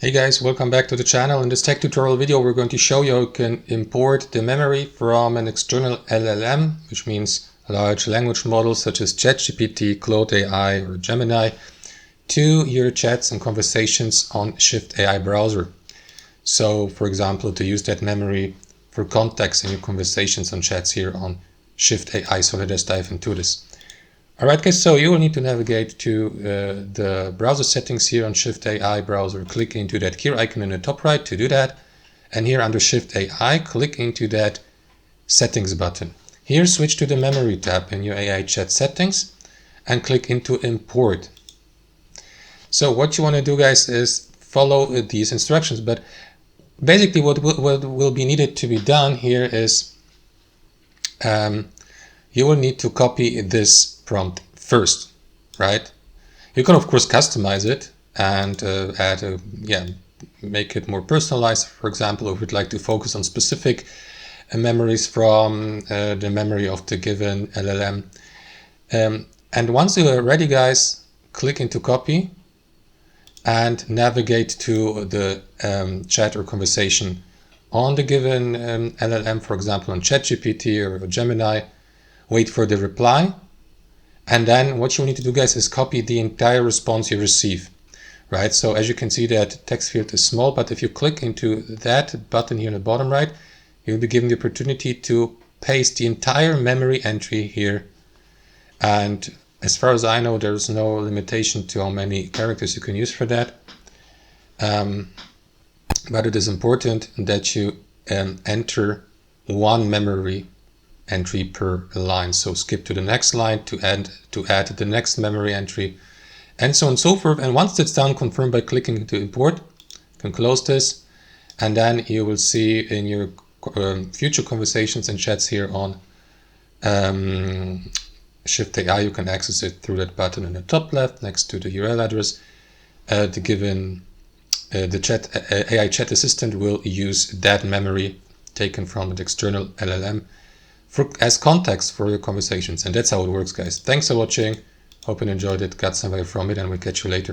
Hey guys, welcome back to the channel. In this tech tutorial video, we're going to show you how you can import the memory from an external LLM, which means large language models such as ChatGPT, Claude AI, or Gemini, to your chats and conversations on Shift AI browser. So, for example, to use that memory for context in your conversations on chats here on Shift AI. So let us dive into this. Alright guys, so you will need to navigate to the browser settings here on Shift AI browser. Click into that gear icon in the top right to do that. And here under Shift AI, click into that settings button. Here switch to the memory tab in your AI chat settings and click into import. So what you want to do guys is follow these instructions, but basically what will be needed to be done here is you will need to copy this prompt first, right? You can of course customize it and make it more personalized. For example, if you'd like to focus on specific memories from the memory of the given LLM. And once you are ready, guys, click into copy and navigate to the chat or conversation on the given LLM, for example, on ChatGPT or Gemini. Wait for the reply, and then what you need to do, guys, is copy the entire response you receive, right? So as you can see, that text field is small, but if you click into that button here in the bottom right, you'll be given the opportunity to paste the entire memory entry here. And as far as I know, there's no limitation to how many characters you can use for that. But it is important that you enter one memory entry per line. So skip to the next line to add the next memory entry, and so on and so forth. And once that's done, confirm by clicking into import. You can close this, and then you will see in your future conversations and chats here on Shift AI, you can access it through that button in the top left next to the URL address. The AI chat assistant will use that memory taken from an external LLM as context for your conversations. And that's how it works, guys. Thanks for watching. Hope you enjoyed it, got some value from it, and we'll catch you later.